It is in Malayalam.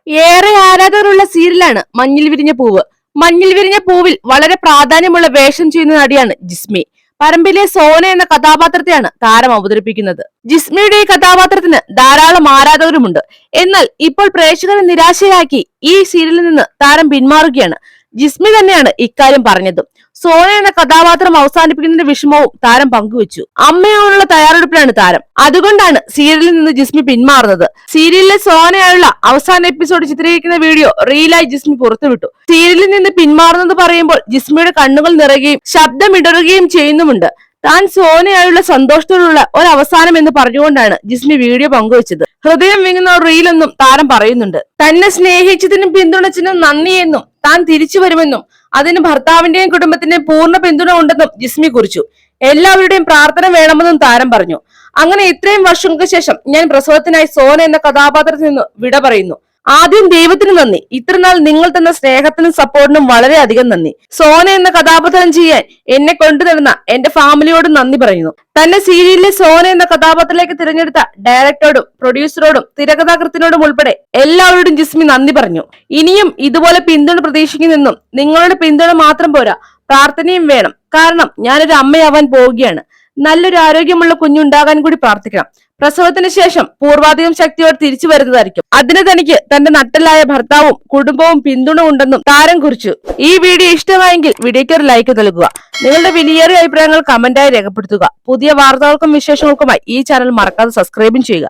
ഏറെ ആരാധകരുള്ള സീരിയലാണ് മഞ്ഞിൽ വിരിഞ്ഞ പൂവ്. മഞ്ഞിൽ വിരിഞ്ഞ പൂവിൽ വളരെ പ്രാധാന്യമുള്ള വേഷം ചെയ്യുന്ന നടിയാണ് ജിസ്മി. പറമ്പിലെ സോന എന്ന കഥാപാത്രത്തെയാണ് താരം അവതരിപ്പിക്കുന്നത്. ജിസ്മിയുടെ ഈ കഥാപാത്രത്തിന് ധാരാളം ആരാധകരുമുണ്ട്. എന്നാൽ ഇപ്പോൾ പ്രേക്ഷകരെ നിരാശയാക്കി ഈ സീരിയലിൽ നിന്ന് താരം പിന്മാറുകയാണ്. ജിസ്മി തന്നെയാണ് ഇക്കാര്യം പറഞ്ഞത്. സോന എന്ന കഥാപാത്രം അവസാനിപ്പിക്കുന്നതിന്റെ വിഷമവും താരം പങ്കുവച്ചു. അമ്മയാവാനുള്ള തയ്യാറെടുപ്പിലാണ് താരം. അതുകൊണ്ടാണ് സീരിയലിൽ നിന്ന് ജിസ്മി പിന്മാറുന്നത്. സീരിയലിലെ സോനയായുള്ള അവസാന എപ്പിസോഡ് ചിത്രീകരിക്കുന്ന വീഡിയോ റീലായി ജിസ്മി പുറത്തുവിട്ടു. സീരിയലിൽ നിന്ന് പിന്മാറുന്നത് പറയുമ്പോൾ ജിസ്മിയുടെ കണ്ണുകൾ നിറയുകയും ശബ്ദമിടറുകയും ചെയ്യുന്നുമുണ്ട്. താൻ സോനയായുള്ള സന്തോഷത്തോടുള്ള ഒരു അവസാനം എന്ന് പറഞ്ഞുകൊണ്ടാണ് ജിസ്മി വീഡിയോ പങ്കുവച്ചത്. ഹൃദയം വിങ്ങുന്ന ഒരു റീലെന്നും താരം പറയുന്നുണ്ട്. തന്നെ സ്നേഹിച്ചതിനും പിന്തുണച്ചതിനും നന്ദിയെന്നും താൻ തിരിച്ചു വരുമെന്നും അതിന് ഭർത്താവിന്റെയും കുടുംബത്തിന്റെയും പൂർണ്ണ പിന്തുണ ഉണ്ടെന്നും ജിസ്മി കുറിച്ചു. എല്ലാവരുടെയും പ്രാർത്ഥന വേണമെന്നും താരം പറഞ്ഞു. അങ്ങനെ ഇത്രയും വർഷങ്ങൾക്ക് ശേഷം ഞാൻ പ്രസവത്തിനായി സോന എന്ന കഥാപാത്രത്തിൽ നിന്ന് വിട പറയുന്നു. ആദ്യം ദൈവത്തിന് നന്ദി. ഇത്രനാൾ നിങ്ങൾ തന്ന സ്നേഹത്തിനും സപ്പോർട്ടിനും വളരെയധികം നന്ദി. സോന എന്ന കഥാപാത്രം ചെയ്യാൻ എന്നെ കൊണ്ടുതരുന്ന എന്റെ ഫാമിലിയോടും നന്ദി പറയുന്നു. തന്നെ സീരിയലിലെ സോന എന്ന കഥാപാത്രത്തിലേക്ക് തിരഞ്ഞെടുത്ത ഡയറക്ടറോടും പ്രൊഡ്യൂസറോടും തിരക്കഥാകൃത്തിനോടും ഉൾപ്പെടെ എല്ലാവരോടും ജിസ്മി നന്ദി പറഞ്ഞു. ഇനിയും ഇതുപോലെ പിന്തുണ പ്രതീക്ഷിക്കുന്നെന്നും നിങ്ങളുടെ പിന്തുണ മാത്രം പോരാ, പ്രാർത്ഥനയും വേണം. കാരണം ഞാനൊരു അമ്മയാവാൻ പോവുകയാണ്. നല്ലൊരു ആരോഗ്യമുള്ള കുഞ്ഞുണ്ടാകാൻ കൂടി പ്രാർത്ഥിക്കണം. പ്രസവത്തിന് ശേഷം പൂർവാധികം ശക്തിയോടെ തിരിച്ചു വരുന്നതായിരിക്കും. അതിന് തനിക്ക് തന്റെ നട്ടലായ ഭർത്താവും കുടുംബവും പിന്തുണ ഉണ്ടെന്നും താരം കുറിച്ചു. ഈ വീഡിയോ ഇഷ്ടമായെങ്കിൽ വീഡിയോയ്ക്ക് ഒരു ലൈക്ക് നൽകുക. നിങ്ങളുടെ വിലയേറിയ അഭിപ്രായങ്ങൾ കമന്റായി രേഖപ്പെടുത്തുക. പുതിയ വാർത്തകൾക്കും വിശേഷങ്ങൾക്കുമായി ഈ ചാനൽ മറക്കാതെ സബ്സ്ക്രൈബും ചെയ്യുക.